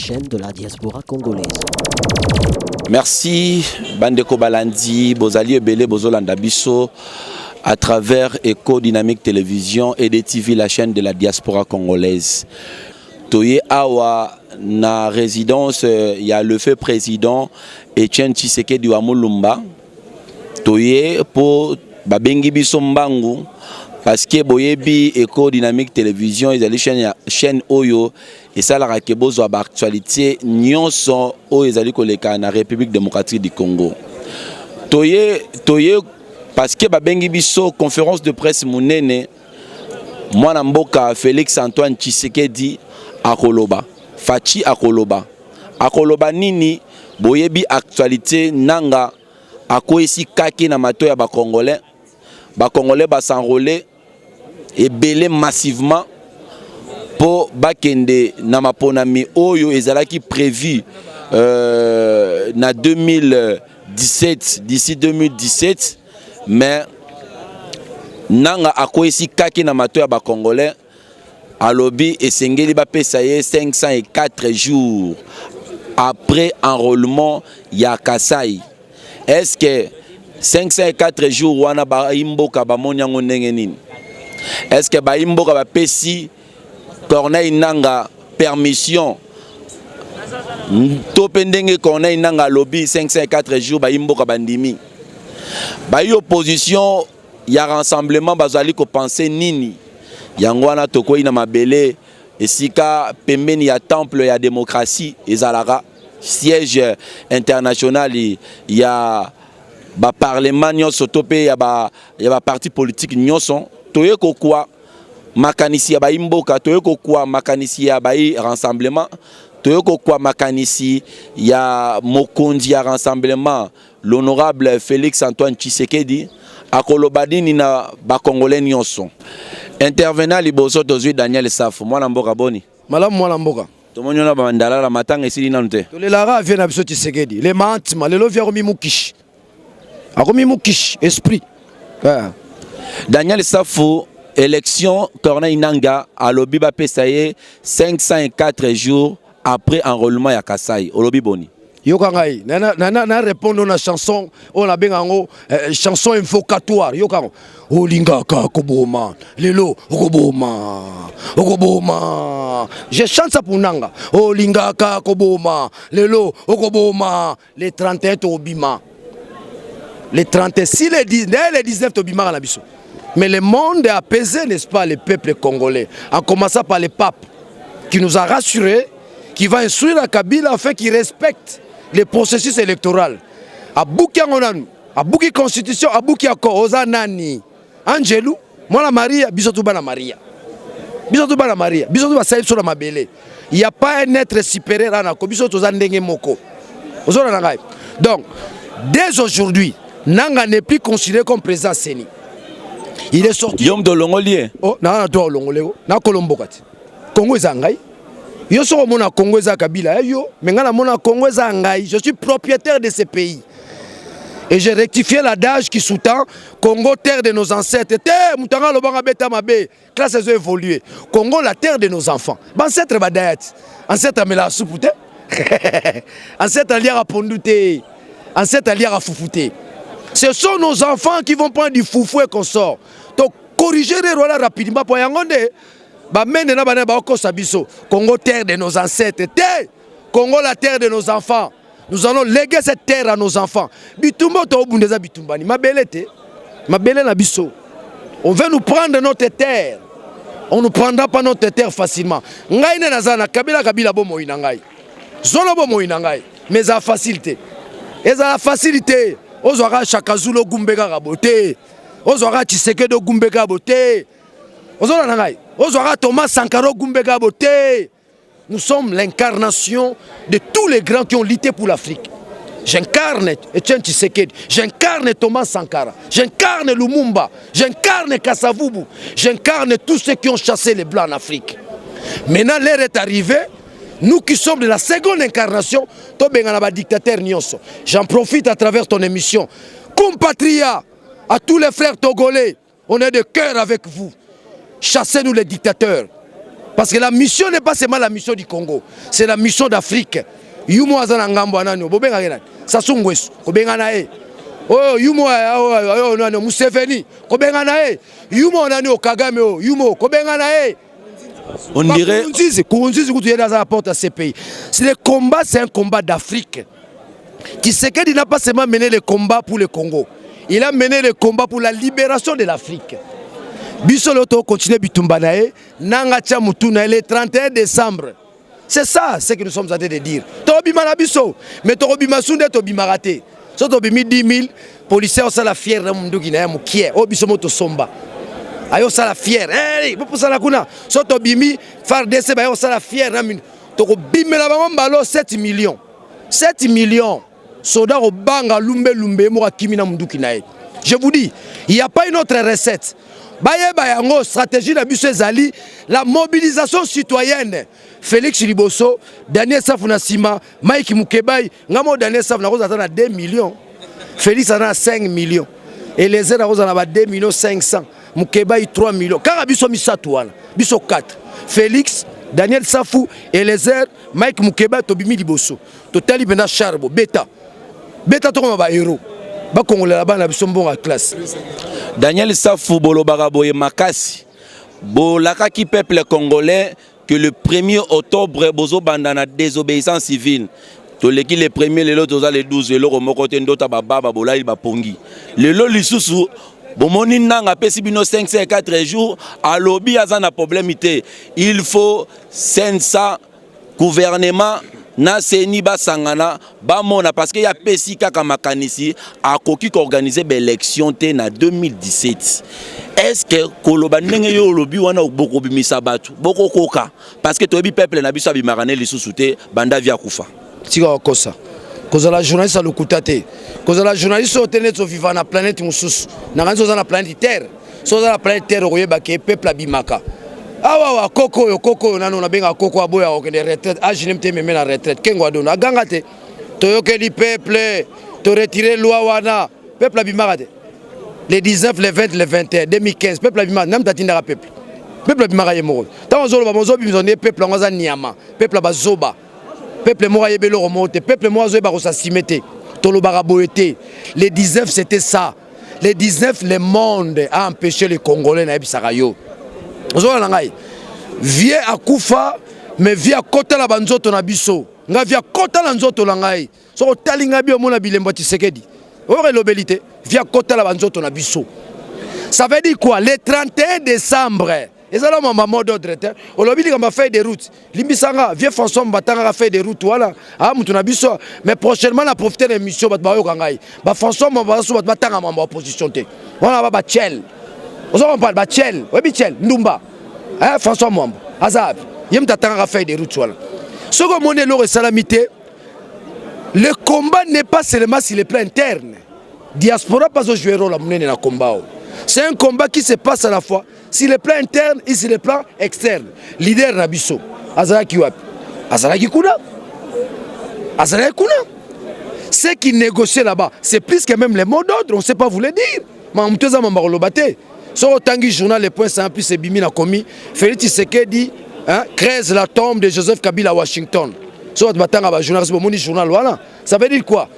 chaîne de la diaspora congolaise. Merci, Bandeko Balandi, Bozali Ebele, Bozolanda Bisso, à travers Eco Dynamique Télévision et DTV, la chaîne de la diaspora congolaise. Toye Awa, na résidence, il y a le feu président Etienne Tshisekedi wa Mulumba. Toye pour Babengi Bisso Mbangu. Parce que Boyebi Eco Dynamique Télévision, ils ont chaîne Oyo et ça la rakebozo à actualité nyonso o ezali koleka na République démocratique du Congo. Toye parce que babengi biso conférence de presse munene mwana mboka Félix Antoine Tshisekedi akoloba fachi akoloba nini boyebi actualité nanga akoisi kaki na mato ya ba congolais s'enrôler et belé massivement pour bakende na maponami oyo ezalaki prévu na 2017 d'ici 2017 mais nanga akoisi kaki na mato ya ba congolais alobi esengeli ba pesa ye 504 jours après enrôlement ya Kasai. Est-ce que 504 jours wana ba imboka ba monyango ndenge nini? Est-ce que ba imboka ba pesi Corneille Nanga permission to pendenge Corneille Nanga lobby 504 jours ba imboka bandimi ba opposition ya rassemblement bazali ko penser nini yango wana tokoyi na mabele esika pembeni ya temple ya démocratie ezalaka siège international ya ba parlement nyonso to pe ya ba parti politique nyonso toye kokwa makanisi ya ba imboka toye kokwa makanisi ya ba rassemblement toye kokwa makanisi ya mokonzi ya rassemblement l'honorable Félix Antoine Tshisekedi akolobadini na ba congolais nyonso intervenant liboso tozui Daniel Safu mwana mboka boni malamu mwana mboka tomonyo na bandala la matanga esili nanu te tolelara vient na biso Tshisekedi le mantima lelo vient komi mukishi akomi mukishi esprit Daniel Safu élection Corneille Nanga à lobi ba pesaye 504 jours après enrôlement ya Kasai olobi boni yokangai na répondre na chanson on a bengango chanson invocatoire yokango olingaka koboma lelo okoboma je chante ça pour Nanga olingaka koboma lelo okoboma les 31 tobima les 36 les 19 tobima na biso. Mais le monde est apaisé, n'est-ce pas, le peuple congolais, en commençant par le pape, qui nous a rassurés, qui va instruire la Kabila afin qu'il respecte le processus électoral. A Bouki Angonanu, a Bouki Constitution, a Bouki Akko, Ozanani, Angelou, moi la Maria, Bisotouba la Maria. Bisotouba la Maria, Bisotouba Saïd sur la Mabélé. Il n'y a pas un être supérieur à Nako, Bisotouba Ndenge Moko. Donc, dès aujourd'hui, Nanga n'est plus considéré comme président Séni. Il est sorti. Yom de Longolien. Oh, na to Longoleo, na Kolombokati. Congo ezangai. Yo so mona Congo eza Kabila yo, menga na mona Congo ezangai. Je suis propriétaire de ce pays. Et j'ai rectifié l'adage qui sous-tend Congo terre de nos ancêtres. Te mutanga lobanga beta mabe, classe a évolué. Congo la terre de nos enfants. Ancêtre badayat. Ancêtre mela soupute. Ancêtre liara pondute. Ancêtre liara foufoute. Ce sont nos enfants qui vont prendre du foufou et qu'on sort. Donc, corriger les rôles rapidement pour y aller. Congo, terre de nos ancêtres. Congo, la terre de nos enfants. Nous allons léguer cette terre à nos enfants. On veut nous prendre notre terre. On ne nous prendra pas notre terre facilement. Mais ça facilité. Et ça facilité. Ozora Chakazulo Gumbega Raboté, Ozora Tshisekedi Gumbega Boté, Ozora Nangai, Ozora Thomas Sankara Gumbega Boté. Nous sommes l'incarnation de tous les grands qui ont lutté pour l'Afrique. J'incarne Etienne Tshisekedi, j'incarne Thomas Sankara, j'incarne Lumumba, j'incarne Kasavubu, j'incarne tous ceux qui ont chassé les Blancs en Afrique. Maintenant l'heure est arrivée. Nous qui sommes de la seconde incarnation, j'en profite à travers ton émission. Compatriotes, à tous les frères togolais, on est de cœur avec vous. Chassez-nous les dictateurs. Parce que la mission n'est pas seulement la mission du Congo, c'est la mission d'Afrique. Yumo azana ngambo anano bobenga ngena sasungwesu kobenga nae oh yumo ayo nano Museveni kobenga nae yumo nani Kagame oh yumo kobenga nae. On dirait Kurunzizi kutu yenda za porte à ces pays. C'est le combat, c'est un combat d'Afrique. Tshisekedi n'a pas seulement mené le combat pour le Congo, il a mené le combat pour la libération de l'Afrique. Biso loto continue bitumba nae nanga tia mutuna le 31 décembre. C'est ça ce que nous sommes en train de dire. Tobima na biso, mais tobima sunde tobima raté. So tobimi 10 000 policiers au sala fier na munduki na mukie. O biso moto somba. Ayo sala fier. Eh, pour ça la kuna. So tobimi FARDC ba yo sala fier na min. Toko bimela bango mbalo 7 millions. 7 millions. Soda au banga lumbe mo kimi na munduki na. Je vous dis, il n'y a pas une autre recette. Baye bayango stratégie na biso ezali la mobilisation citoyenne. Félix Liboso, Daniel Safuna Sima, Mike Mukebai, ngamo Daniel Safuna koza na 2 millions. Félix a 5 millions. Et les autres koza na 2 millions 500. Mukebai 3 millions. Car biso misatu wana, biso 4. Félix, Daniel Safou et les autres Mike Mukebai tobimi Liboso. Totali bena Charbo, Beta. Beta to ba héros. Ba Congolais là-bas na biso bon à classe. Daniel Safou Bolobara Boye Makasi. Bolaka qui peuple congolais que le 1er octobre bozo bandana désobéissance civile. Toleki le 1er le lot le 12 le romokote ndota baba bolai bapongi. Le lot lisusu bomoni nanga pesi bino 504 jours à lobby azana problème ité. Il faut 500 gouvernement na seni basangana bamona parce que ya pesi kaka makanisi a koki organiser l'élection té na 2017. Est-ce que koloba ndenge yo lobi wana boko bimisa batu boko koka parce que tobi peuple na biso bimarane lisusu té banda via kufa tika kosa koza la journaliste a lokutate koza la journaliste au tenet vivant na planète mususu na kanzo za na planète terre so za na planète terre oyeba ke peuple abimaka. Ah ouais, Coco, nano na benga Coco aboya okende retraite. Ah, je n'aime pas même la retraite. Kengo adona gangate. Toyoke di peuple, to retirer loi wana. Peuple abimagate. Les 19, les 20, les 21, 2015, peuple abimagate. Nam tatinda peuple. Peuple abimagate yemoro. Tant ozolo ba mozo bimzone peuple ngoza niama. Peuple bazoba. Peuple mora yebelo remonte. Peuple mozo ba ko simete. Tolo baraboete. Les 19 c'était ça. Les 19 le monde a empêché les Congolais na ebisaka yo. Vieux à Koufa, mais vieux à Kota la banzoto na biso. Nga vieux à Kota la nzoto la ngai. So talinga bio mona bilembo Tshisekedi. Ore l'obélité, vieux à Kota la banzoto na biso. Ça veut dire quoi? Le 31 décembre. Et ça là mon mot d'ordre. On l'a dit qu'on va faire des routes. Limbisanga, vieux François Mbatanga a fait des routes voilà. Ah mutuna biso, mais prochainement la profiter de l'émission bat bayo kangai. Ba François Mbatanga batanga ma opposition té. Voilà ba Tchel. On parle de Tchel, Tchel, Ndumba, François Mwambo, Azab, Yem Tatanga fait des routes. Ce que mon élo est salamité, le combat n'est pas seulement sur le plan interne. Diaspora pas au jouer rôle à mener dans le combat. C'est un combat qui se passe à la fois sur le plan interne et sur le plan externe. Leader Nabiso, Azaraki Wap, Azaraki Kuna, Azaraki Kuna. Ceux qui négocient là-bas, c'est plus que même les mots d'ordre, on ne sait pas vous le dire. Mais on ne sur le Tanguy journal, les points simples, c'est Bimi n'a commis. Félix Tshisekedi crée la tombe de Joseph Kabila à Washington. Sur le journal, voilà. Ça veut dire quoi?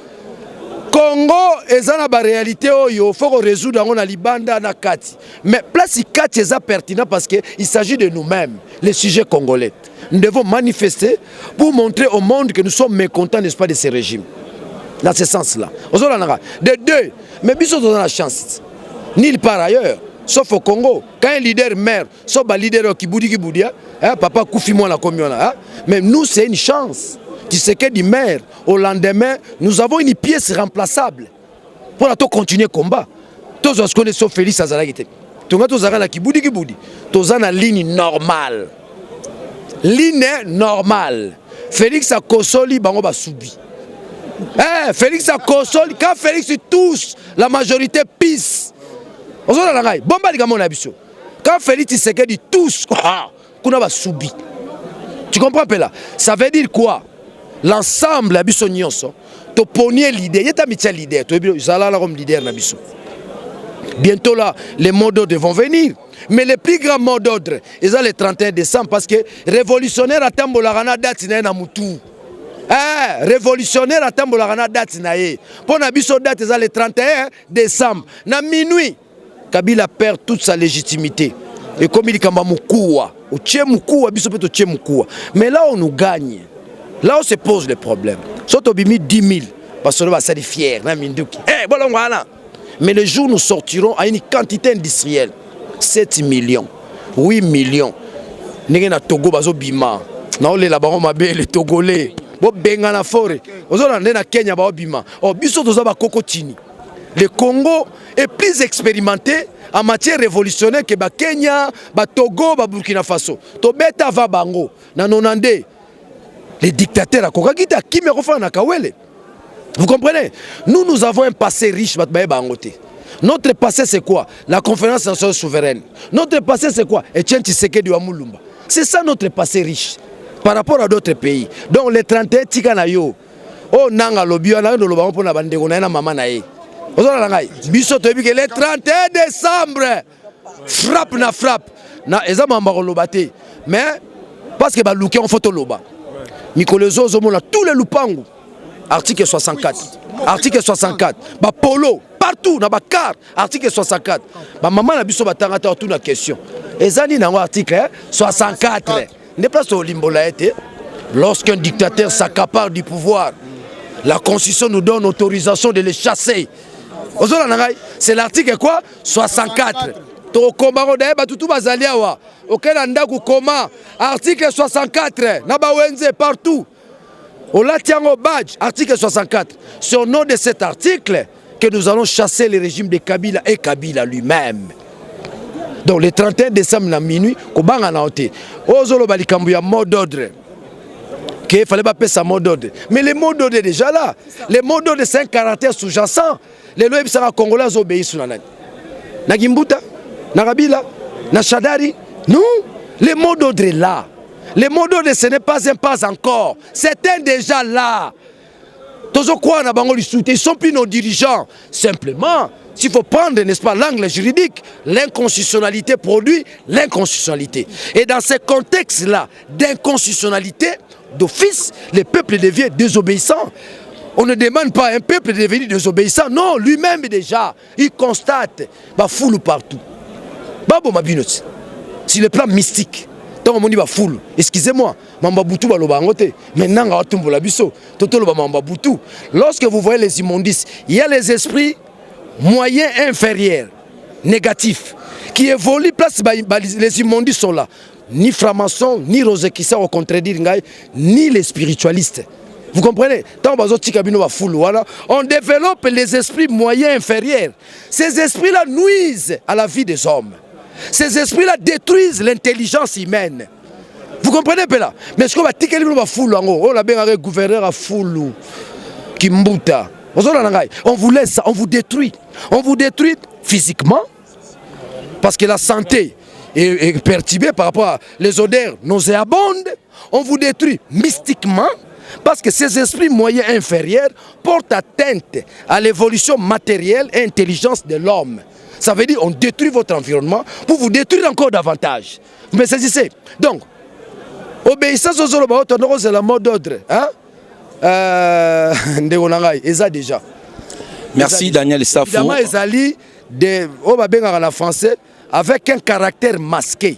Congo est dans la réalité, il faut résoudre dans la Libanda, na Kati. Mais place Kati est pertinent parce qu'il s'agit de nous-mêmes, les sujets congolais. Nous devons manifester pour montrer au monde que nous sommes mécontents, n'est-ce pas, de ces régimes. Dans ce sens-là. De deux, mais nous sommes dans la chance. Nulle part ailleurs. Sauf au Congo, quand un leader meurt, sauf un leader qui boudi, papa Koufi moi la commune. Mais nous, c'est une chance. Tu sais que du maire, au lendemain, nous avons une pièce remplaçable pour continuer le combat. Tous ce qu'on est sauf Félix Azalagite. Tous la qui boudi, tous en ligne normale. Ligne normale. Félix a kosoli, bango ba soubi. Félix a kosoli, quand Félix tous, la majorité pisse. Quand Félix Tshisekedi tous, tu comprends pas là? Ça veut dire quoi? L'ensemble la biso nyonso, to ponier l'idée, yeta mitia leader, to zala la comme leader na biso. Bientôt là, les mots d'ordre vont venir. Mais les plus grands mots d'ordre, ils ont le 31 décembre parce que révolutionnaire à Tambolarana date na mutu. Révolutionnaire à Tambolarana date na ye. Pour Nabiso date, ils ont le 31 décembre. Na minuit, Kabila perd toute sa légitimité. Et comme il dit Kamba Moukoua, mais là on nous gagne. Là on se pose les problèmes. Soit au bimi 10 000, parce que c'est fier. Mais le jour où nous sortirons à une quantité industrielle, 7 millions, 8 millions. Nous avons Togo, bazo bima. Nous avons les Togolais. Nous avons la forêt. Nous avons la Kenya, bazo bima. Oh, biso toza ba kokotini. Le Congo est plus expérimenté en matière révolutionnaire que le Kenya, le Togo, le Burkina Faso. Tobeta va bango. Nanonande. Les dictateurs à Kokagita, qui me refait na Kawele. Vous comprenez? Nous avons un passé riche. Notre passé, c'est quoi? La conférence nationale souveraine. Notre passé, c'est quoi? Etienne Tshisekedi wa Mulumba. C'est ça notre passé riche par rapport à d'autres pays. Donc, les 31 Tikanayo, oh, Nanga Lobio, Nanga Lobio, pour la bande, on a maman naïe. Le 31 décembre, frappe na frappe. Na ezamamba lobate. Mais, parce que balouké en photo loba. Mikolezo zomona tous les lupangu. Article 64. Article 64. Ba polo. Partout, dans la carte, article 64. Ma maman a biso batanga ta toute la question. Ezani dans l'article 64. N'est pas sur l'Imbolaete. Lorsqu'un dictateur s'accapare du pouvoir, la Constitution nous donne autorisation de les chasser. C'est l'article quoi? 64. To komaro da ba tutu bazalia wa. Okena ndaku koma. Article 64. Na ba wenze partout. Ola tiango badge. Article 64. C'est au nom de cet article que nous allons chasser le régime de Kabila et Kabila lui-même. Donc le 31 décembre à minuit, Kobanga na ote. Ozolo balikambu ya mot d'ordre. Qu'il fallait pas payer sa mot d'ordre. Mais le mot d'ordre est déjà là. Le mot d'ordre c'est un caractère sous-jacent. Les lois sont congolais obéissent sur la naine. Na Gimbuta, na Kabila, na Shadari. Non, le mot d'ordre est là. Le mot d'ordre ce n'est pas un pas encore. C'est un déjà là. Ils ne sont plus nos dirigeants. Simplement, s'il faut prendre, n'est-ce pas, l'angle juridique, l'inconstitutionnalité produit l'inconstitutionnalité. Et dans ce contexte-là d'inconstitutionnalité, d'office, le peuple devient désobéissant. On ne demande pas à un peuple de devenir désobéissant. Non, lui-même déjà, il constate, bah foule partout. Babo Mabinot, sur le plan mystique. Tant on dit bah foule, excusez-moi, Mamba Boutou ba loba ngote. Maintenant on va tomber la biso. Toto loba Mamba Boutou. Lorsque vous voyez les immondices, il y a les esprits moyens inférieurs, négatifs, qui évoluent place les immondices sont là. Ni francs-maçons, ni Rosekissa au contredire ni les spiritualistes. Vous comprenez? Tant on développe les esprits moyens inférieurs. Ces esprits-là nuisent à la vie des hommes. Ces esprits-là détruisent l'intelligence humaine. Vous comprenez là? Mais ce qu'on va tirer le foule on a bien un gouverneur à foule Kimbuta. On vous laisse ça, on vous détruit. On vous détruit physiquement parce que la santé est perturbée par rapport à les odeurs nauséabondes. On vous détruit mystiquement parce que ces esprits moyens inférieurs portent atteinte à l'évolution matérielle et intelligence de l'homme. Ça veut dire qu'on détruit votre environnement pour vous détruire encore davantage. Vous me saisissez? Donc, obéissance aux autres, c'est la mode d'ordre. Hein? Déjà. Merci Daniel Safou. Évidemment, Ezali, en français, avec un caractère masqué.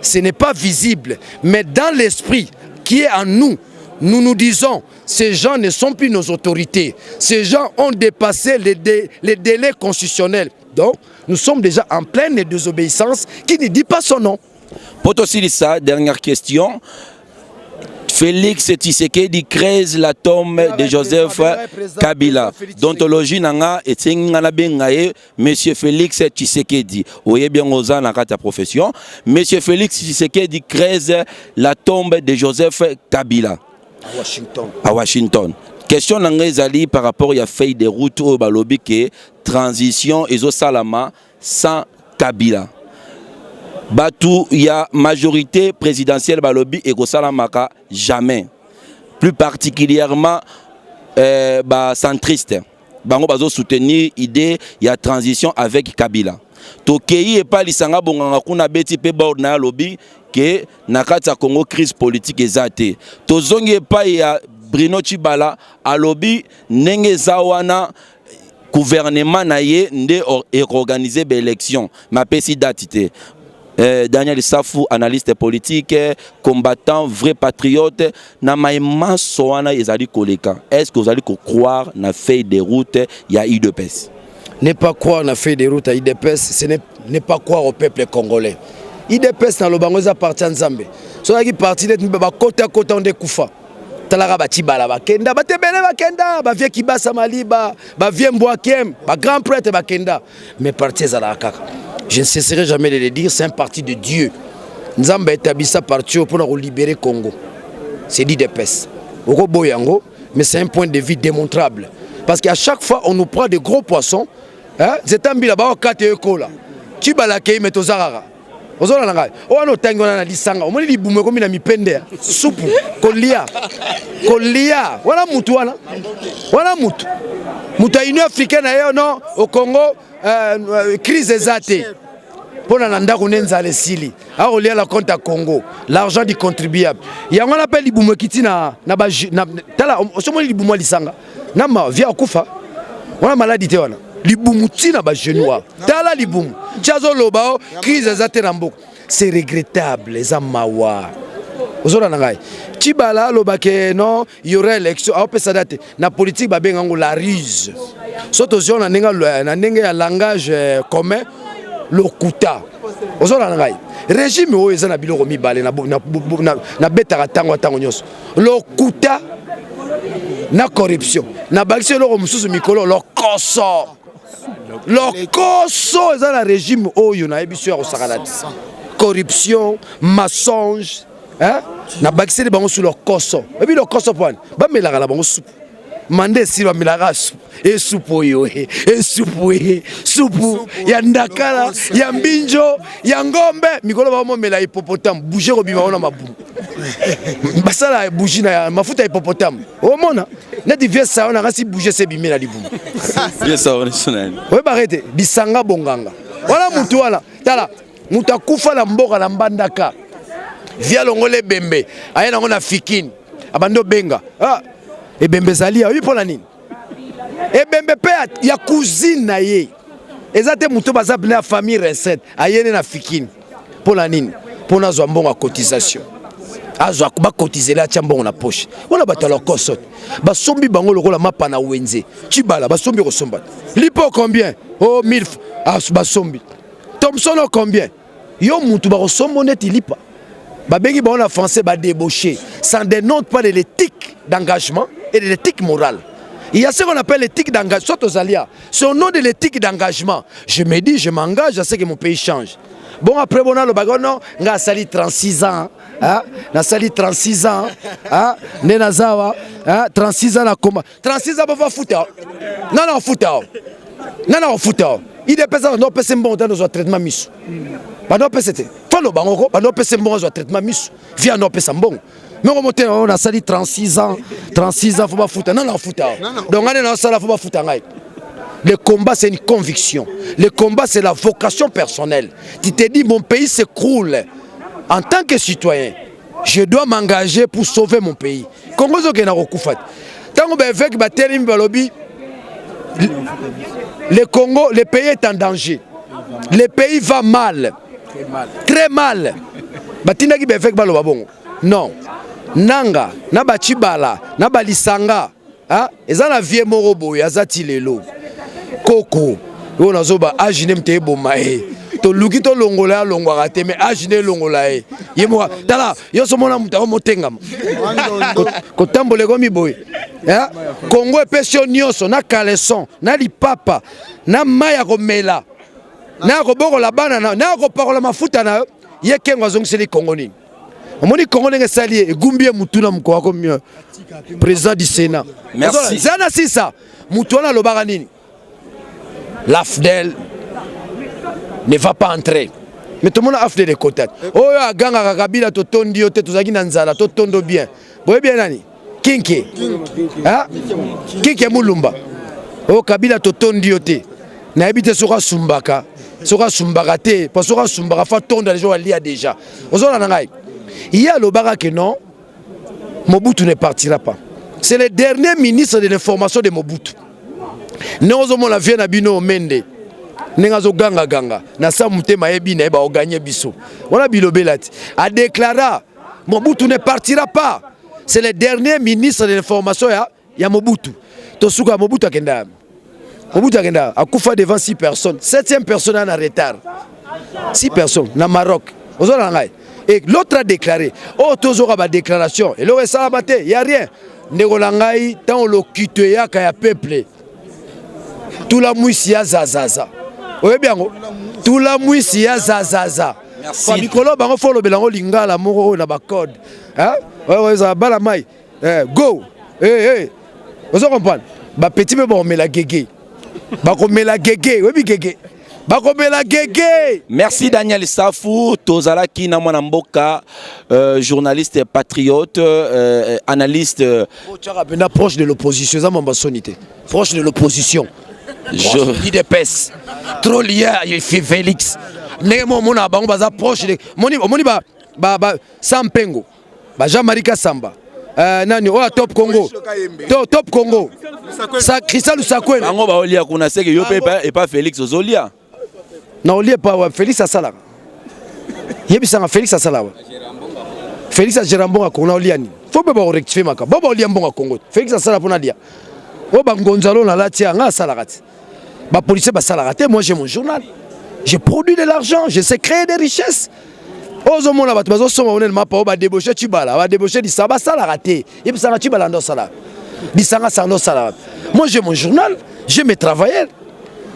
Ce n'est pas visible, mais dans l'esprit qui est en nous, nous nous disons, ces gens ne sont plus nos autorités. Ces gens ont dépassé les délais constitutionnels. Donc, nous sommes déjà en pleine désobéissance qui ne dit pas son nom. Potosilissa, dernière question. Félix Tshisekedi crée la tombe de Joseph Kabila. D'ontologie nanga et tingana bengaye Monsieur Félix Tshisekedi. Oye bien oza na kata profession. Monsieur Félix Tshisekedi crée la tombe de Joseph Kabila. À Washington. À Washington. Question nanga ezali par rapport à feuille de route au balobi que transition ezo salama sans Kabila. Batou, il y a majorité présidentielle balobi et Gosalamaka jamais. Plus particulièrement centriste. bango bazo soutenir idée ya transition avec Kabila. Tokei et pas lisanga bonganga kuna beti pe bord na lobby que na kati ya Congo crise politique ezate. Tozongi pa ya Bruno Tshibala a lobby ndenge zawana gouvernement na ye nde organiser be élection ma pesi datité. Daniel Safou, analyste politique, combattant, vrai patriote, na maïma soana ezali koleka. Est-ce que vous allez croire na feuille de route il y a UDPS? Ne pas croire na feuille de route à UDPS, ce n'est pas croire au peuple congolais. UDPS na lobango za parti nzambe. So qui parti net ba kota kota on dékufa. Talaka ba Tshibala ba kenda ba tebele ba kenda ba vie kibasa maliba ba vie mbwakem ba grand prêtre ba kenda. Mais parti za la kaka. Je ne cesserai jamais de le dire, c'est un parti de Dieu. Nous avons établi ça parti pour libérer Congo. C'est l'UDPS. Mais c'est un point de vue démontrable. Parce qu'à chaque fois, on nous prend de gros poissons. C'est un billet là-bas, 4 écoles. Tu vas la cueillir, mais tu vas la on a tango na lisanga on li bume comme na mipende soupe kolia voilà mutu wana mutu union africaine ayo non au Congo crise ezate pona na ndako nenza le sili a olia la compte à Congo l'argent du contribuable yango na pe li bume kiti na tala somo li bume lisanga na ma via kufa wana maladie te wana libumu tina ba genois tala libumu chazo lobao crise za terambo c'est regrettable les amawa ozona ngai Tshibala lobake non il y aurait élection a pesa date na politique ba bengango la ruse soto zona na ndenge ya langage commun lokuta ozona ngai régime o ezana biloko mibale na betaka tango nyonso lokuta na corruption na bakisi loko mususu mikolo lokoso lokoso eza la régime oyo na ebiso ya kosakalati corruption mensonge na bakisi bango sur lokoso ebi lokoso pone ba melaka la bango soupe mande si ba melaka soupe soupe oyo soupe ya ndakala ya mbinjo ya ngombe mikolo ba mo mela hippopotame bouger ko bima ona mabumu basala bougie na mafuta hippopotame o mona na divers ça na kasi bouger se bimela libumu bien ça on est sonal oui barete bisanga bonganga wala mutu wala tala muta kufa la mboka la mbandaka via longole bembe ayena ngona fikini abando benga e bembe zalia oui pour la nini e bembe pe ya cousine na ye ezate mutu baza na famille recette ayene na fikini pour la nini pour na mbonga cotisation azwa ba cotiser la chambongo na poche wala batala kosot ba sombi bango lokola mapa na wenze Tshibala ba sombi ko somba lipo combien oh 1000 ba sombi Thompson combien yo mutu ba sombo net lipa ba bengi ba on a français ba débauché ça dénote pas de l'éthique d'engagement et de l'éthique morale. Il y a ce qu'on appelle l'éthique d'engagement. C'est au nom de l'éthique d'engagement. Je me dis, je m'engage à ce que mon pays change. Bon, après, bon, le bagon, on a sali 36 ans. On a sali 36 ans. Nenazawa, 36 ans, 36 ans, on va foutre. Non, foutre. Non, foutre. Il est pesant, on peut se bon dans nos traitements mis. On peut se follow bango, on peut se bon dans nos traitements mis. Viens, on peut se bon. Mais on a sali 36 ans, faut pas foutre. Non, foutre. Donc, on a sali, faut pas foutre. Le combat, c'est une conviction. Le combat, c'est la vocation personnelle. Tu te dis, mon pays s'écroule. En tant que citoyen, je dois m'engager pour sauver mon pays. Congo, le Congo, le pays est en danger. Le pays va mal. Très mal. Non. Nanga, naba Tshibala, naba lisanga. Eza na vie morobo, yazati lelo. Koko, on a zoba agine mte boma to luki to longola longwa te mais agine longola yemo tala yo somona muta motenga ko tambole ko miboy Congo epesio nyonso na caleçon na lipapa na maya ko mela na ko boko la bana na ko parola mafuta na ye kengo zongiseli Congo ni omoni Congo nge sali egumbie mutuna mko ko président du Sénat. Merci. Zana sisa mutona lobaka nini l'AFDEL ne va pas entrer. Mais tout le monde a AFDEL de côté. Oh, ya ganga Kabila to tondi ote to zaki nanzala to tondo bien. Boye bien nani? Kinke. Kinke Mulumba. O Kabila totondi yote. Na habite soka sumbaka. Soka sumbaka te. Parce soka sumbaka fa tonda les gens lia déjà. Ozona nangai. Il y a le barak que non. Mobutu ne partira pas. C'est le dernier ministre de l'information de Mobutu. Nous la vie na bino mende. Nengazo ganga ganga. Na sa mutema ebi na eba o gagner biso. Voilà bilobelati. A déclaré Mobutu ne partira pas. C'est le dernier ministre de l'information ya Mobutu. Tosuka Mobutu akenda. Mobutu akenda akufa devant 6 personnes. 7e personne en retard. 6 personnes na Maroc. Ozona ngai. Et l'autre a déclaré. Oh tozora ba déclaration. Et l'autre ça a il y a rien. Negolangai tant le quitte ya kaya peuple. Tout la mouissi ya zazaza. Oye bien tout la mouissi ya zazaza. Merci. Mikolo bango folo belango lingala moko na ba code. Hein? Ouais ça bala mai. Go. Vous comprenez? Ba petit be bon mais la gégé. Ba ko mela gégé, oui bi gégé. Ba ko mela gégé. Merci Daniel Safou, tozala ki na mwana mboka, journaliste patriote, analyste proche de l'opposition, ça m'a sonité. Proche de l'opposition. Je dis des pes. Trop lié à Félix. Némo mona bango baza proche de moni ba Sampengo. Ba Jean-Marie Kassamba. Nani o Top Congo. Top Congo. Ça Christian Lusakwena. bango ba olia kuna seke yo et pas Félix Ozolia. Non, olia pas Félix Asala. Yebisanga Félix Asala. Félix Ajirambonga Kongo oliani. Faut pas rectifier maka. Bobo olia mbonga Congo. Félix Asala pona dia. O bangonzalo na latia nga salarati. Ba policier ba salarati, moi j'ai mon journal. J'ai produit de l'argent, je sais créer des richesses. Ozo mona bat bazo soma onel mapa ba débaucher Tibala, ba débaucher di saba salarati. Et puis ça Tibala ndo sala. Bisanga sando sala. Moi j'ai mon journal, j'ai mes travailleurs.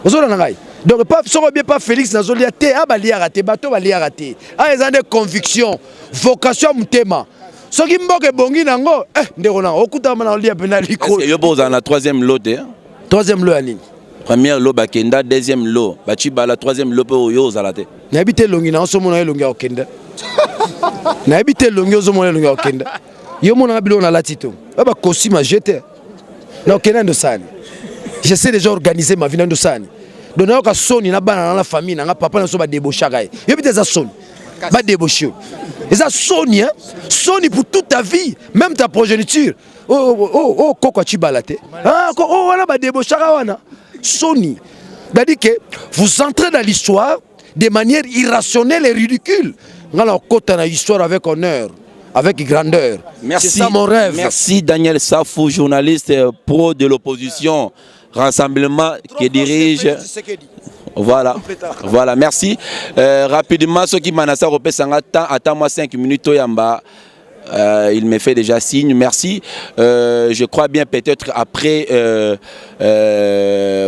Ozo na ngai. Donc pas soko bien pas Félix nazolia te abali raté, bato bali raté. Ah ils ont des convictions, vocation mutema. Soki mboke bongi nango ndeko na okutama na olia pena liko. Yo boza na 3e lot hein. 3e lot anini. Première lot bakenda, 2e lot Bachibala, 3e lot po yo zalate. Na habite longi na so mona longi okenda. Na habite longi zo mona longi okenda. Yo mona bilo na latito. Ba kosima jete. Na okenda ndo sani. J'essaie déjà organiser ma vie ndo sani. Donc na ka soni na bana na famille na papa na so ba débauchaka. Yo bite za soni. Ba débaucher. Et ça Sony, hein? Sony pour toute ta vie, même ta progéniture. Oh, quoi tu balates? Ah, oh, voilà, bah débauchara, Sony. C'est-à-dire que vous entrez dans l'histoire de manière irrationnelle et ridicule. Alors, quand on a l'histoire avec honneur, avec grandeur. Merci. C'est ça mon rêve. Merci Daniel Safou, journaliste pro de l'opposition, rassemblement qui dirige. Voilà, voilà, merci. Rapidement, ceux qui m'ont attends-moi 5 minutes, il me fait déjà signe, merci. Je crois bien peut-être après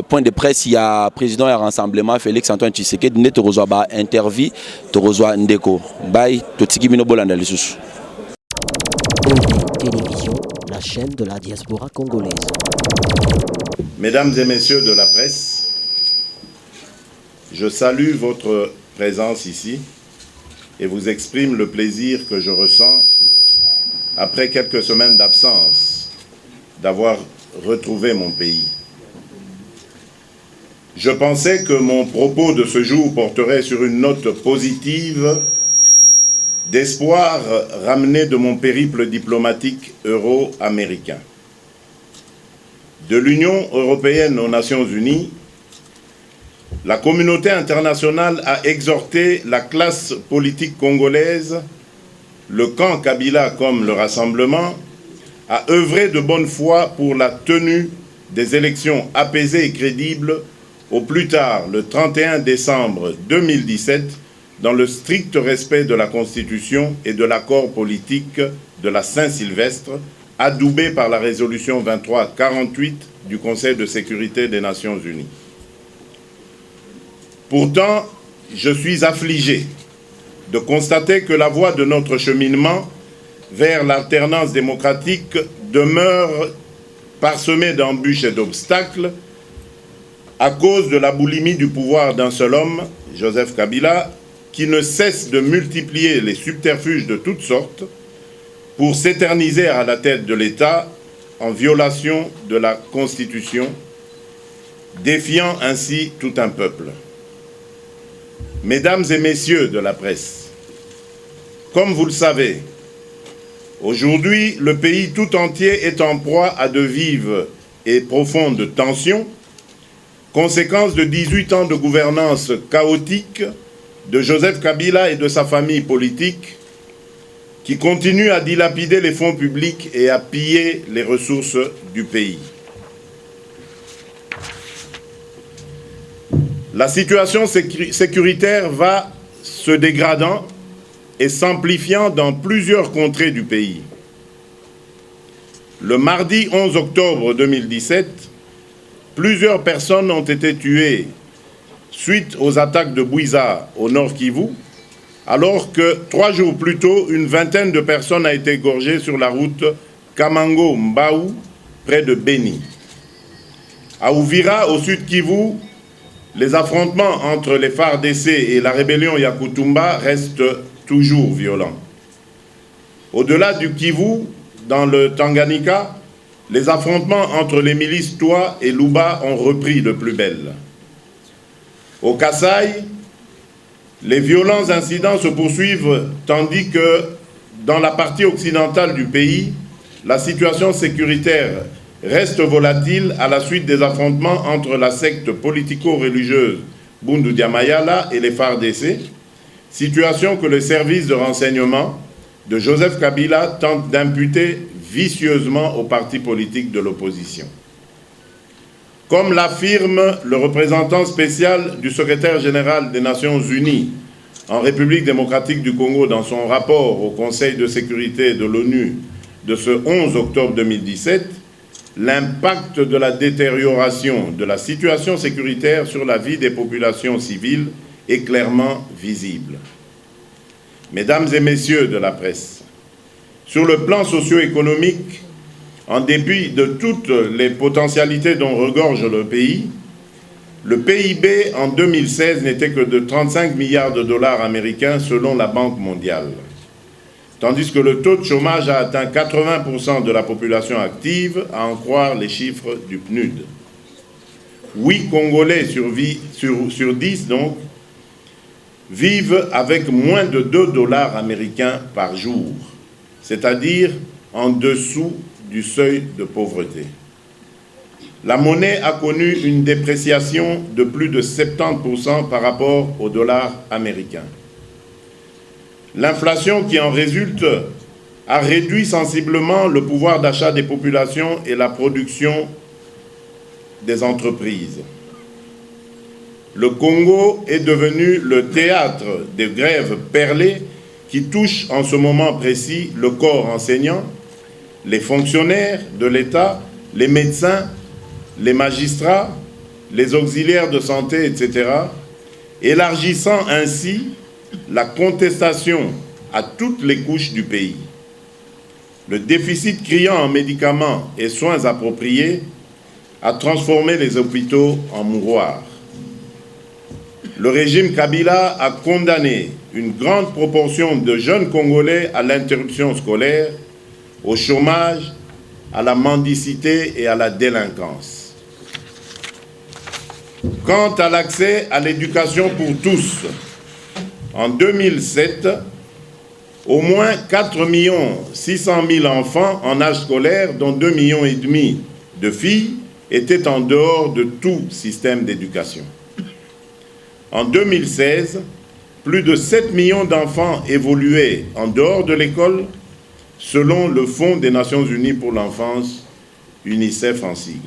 point de presse, il y a président et rassemblement Félix Antoine Tshisekedi, ne te reçoit pas interview, te reçoit Ndeko. Bye, Totiki Mino Bolanda Lessus. Télévision, la chaîne de la diaspora congolaise. Mesdames et messieurs de la presse, je salue votre présence ici et vous exprime le plaisir que je ressens après quelques semaines d'absence d'avoir retrouvé mon pays. Je pensais que mon propos de ce jour porterait sur une note positive d'espoir ramené de mon périple diplomatique euro-américain. De l'Union européenne aux Nations unies, la communauté internationale a exhorté la classe politique congolaise, le camp Kabila comme le Rassemblement, à œuvrer de bonne foi pour la tenue des élections apaisées et crédibles au plus tard le 31 décembre 2017 dans le strict respect de la Constitution et de l'accord politique de la Saint-Sylvestre, adoubé par la résolution 2348 du Conseil de sécurité des Nations unies. Pourtant, je suis affligé de constater que la voie de notre cheminement vers l'alternance démocratique demeure parsemée d'embûches et d'obstacles à cause de la boulimie du pouvoir d'un seul homme, Joseph Kabila, qui ne cesse de multiplier les subterfuges de toutes sortes pour s'éterniser à la tête de l'État en violation de la Constitution défiant ainsi tout un peuple. Mesdames et messieurs de la presse, comme vous le savez, aujourd'hui, le pays tout entier est en proie à de vives et profondes tensions, conséquence de 18 ans de gouvernance chaotique de Joseph Kabila et de sa famille politique, qui continue à dilapider les fonds publics et à piller les ressources du pays. La situation sécuritaire va se dégradant et s'amplifiant dans plusieurs contrées du pays. Le mardi 11 octobre 2017, plusieurs personnes ont été tuées suite aux attaques de Bouiza au Nord Kivu, alors que 3 jours plus tôt, une vingtaine de personnes a été égorgées sur la route Kamango-Mbaou, près de Beni. À Uvira, au sud Kivu, les affrontements entre les FARDC et la rébellion Yakutumba restent toujours violents. Au-delà du Kivu, dans le Tanganyika, les affrontements entre les milices Toa et Luba ont repris de plus belle. Au Kasaï, les violents incidents se poursuivent tandis que dans la partie occidentale du pays, la situation sécuritaire reste volatile à la suite des affrontements entre la secte politico-religieuse Bundu Diamayala et les FARDC, situation que le service de renseignement de Joseph Kabila tente d'imputer vicieusement aux partis politiques de l'opposition. Comme l'affirme le représentant spécial du secrétaire général des Nations Unies en République démocratique du Congo dans son rapport au Conseil de sécurité de l'ONU de ce 11 octobre 2017, l'impact de la détérioration de la situation sécuritaire sur la vie des populations civiles est clairement visible. Mesdames et messieurs de la presse, sur le plan socio-économique, en dépit de toutes les potentialités dont regorge le PIB en 2016 n'était que de 35 milliards de dollars américains selon la Banque mondiale, tandis que le taux de chômage a atteint 80% de la population active, à en croire les chiffres du PNUD. 8 Congolais sur 10 donc vivent avec moins de 2 dollars américains par jour, c'est-à-dire en dessous du seuil de pauvreté. La monnaie a connu une dépréciation de plus de 70% par rapport au dollar américain. L'inflation qui en résulte a réduit sensiblement le pouvoir d'achat des populations et la production des entreprises. Le Congo est devenu le théâtre des grèves perlées qui touchent en ce moment précis le corps enseignant, les fonctionnaires de l'État, les médecins, les magistrats, les auxiliaires de santé, etc., élargissant ainsi la contestation à toutes les couches du pays. Le déficit criant en médicaments et soins appropriés a transformé les hôpitaux en mouroirs. Le régime Kabila a condamné une grande proportion de jeunes Congolais à l'interruption scolaire, au chômage, à la mendicité et à la délinquance. Quant à l'accès à l'éducation pour tous, en 2007, au moins 4 600 000 enfants en âge scolaire, dont 2,5 millions de filles, étaient en dehors de tout système d'éducation. En 2016, plus de 7 millions d'enfants évoluaient en dehors de l'école, selon le Fonds des Nations Unies pour l'enfance, UNICEF en sigle.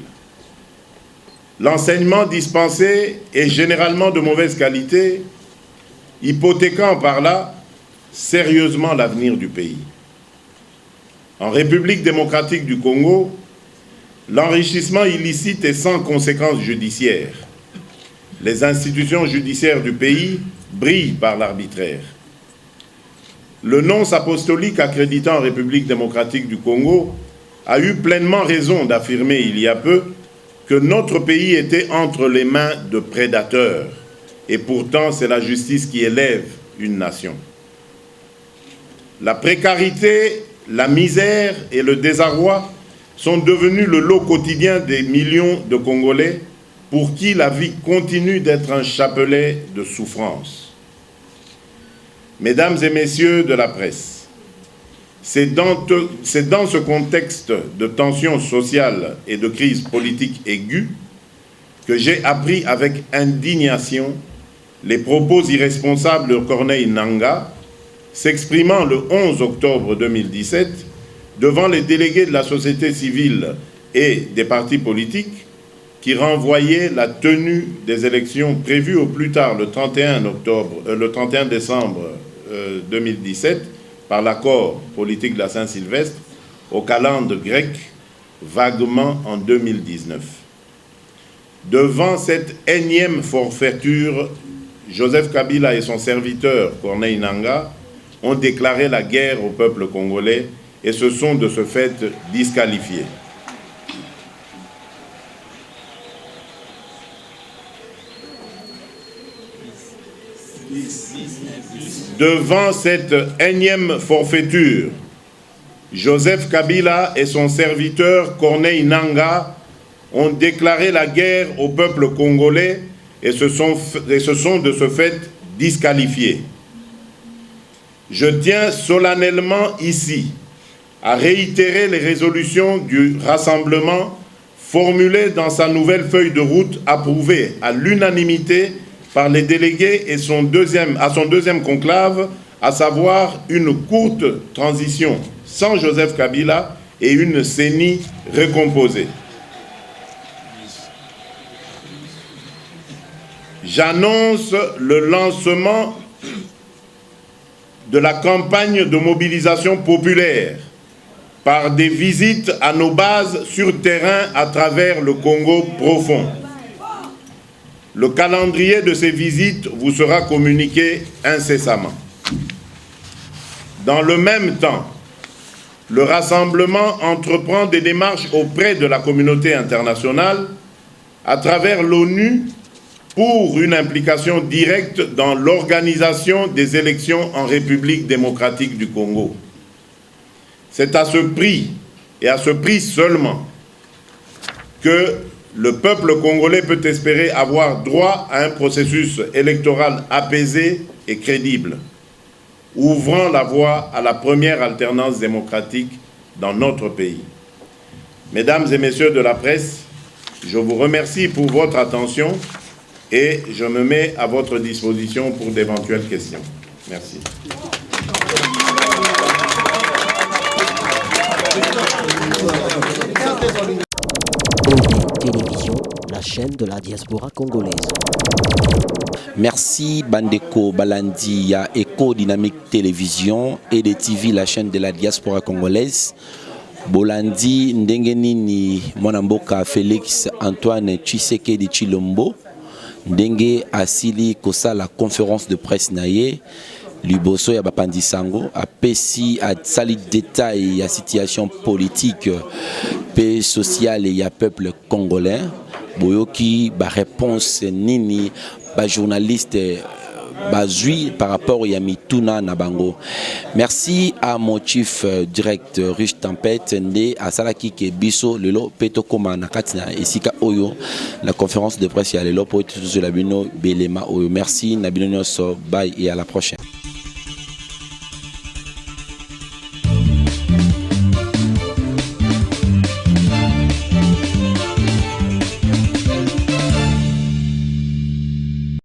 L'enseignement dispensé est généralement de mauvaise qualité, hypothéquant par là sérieusement l'avenir du pays. En République démocratique du Congo, l'enrichissement illicite est sans conséquences judiciaires. Les institutions judiciaires du pays brillent par l'arbitraire. Le nonce apostolique accrédité en République démocratique du Congo a eu pleinement raison d'affirmer il y a peu que notre pays était entre les mains de prédateurs. Et pourtant, c'est la justice qui élève une nation. La précarité, la misère et le désarroi sont devenus le lot quotidien des millions de Congolais pour qui la vie continue d'être un chapelet de souffrance. Mesdames et messieurs de la presse, c'est dans ce contexte de tension sociale et de crise politique aiguë que j'ai appris avec indignation les propos irresponsables de Corneille Nangaa s'exprimant le 11 octobre 2017 devant les délégués de la société civile et des partis politiques qui renvoyaient la tenue des élections prévues au plus tard le 31 décembre 2017 par l'accord politique de la Saint-Sylvestre au calendrier grec vaguement en 2019. Devant cette énième forfaiture, Joseph Kabila et son serviteur Corneille Nangaa ont déclaré la guerre au peuple congolais et se sont de ce fait disqualifiés. Devant cette énième forfaiture, Joseph Kabila et son serviteur Corneille Nangaa ont déclaré la guerre au peuple congolais et se sont de ce fait disqualifiés. Je tiens solennellement ici à réitérer les résolutions du rassemblement formulées dans sa nouvelle feuille de route approuvée à l'unanimité par les délégués et à son deuxième conclave, à savoir une courte transition sans Joseph Kabila et une CENI recomposée. J'annonce le lancement de la campagne de mobilisation populaire par des visites à nos bases sur terrain à travers le Congo profond. Le calendrier de ces visites vous sera communiqué incessamment. Dans le même temps, le rassemblement entreprend des démarches auprès de la communauté internationale à travers l'ONU pour une implication directe dans l'organisation des élections en République démocratique du Congo. C'est à ce prix, et à ce prix seulement, que le peuple congolais peut espérer avoir droit à un processus électoral apaisé et crédible, ouvrant la voie à la première alternance démocratique dans notre pays. Mesdames et messieurs de la presse, je vous remercie pour votre attention et je me mets à votre disposition pour d'éventuelles questions. Merci. Télévision, la chaîne de la diaspora congolaise. Merci Bandeko Balandi, ya Eco Dynamique Télévision et de TV, la chaîne de la diaspora congolaise. Bolandi Ndengenini Monamboka Félix Antoine Tshisekedi Tshilombo. Ndenge asili kosa la conférence de presse naye liboso ya bapandi sango apesi a sali détail ya situation politique paix sociale ya peuple congolais boyoki ba réponse nini ba journaliste bazui par rapport à Mituna Nabango. Merci à mon chief direct Rich Tempête Nde à Salaki Kebiso Lelo Petokoma Nakatina et Sika Oyo la conférence de presse à Lelo pour la Bino Belema Oyo. Merci Nabino Nyoso, bye et à la prochaine.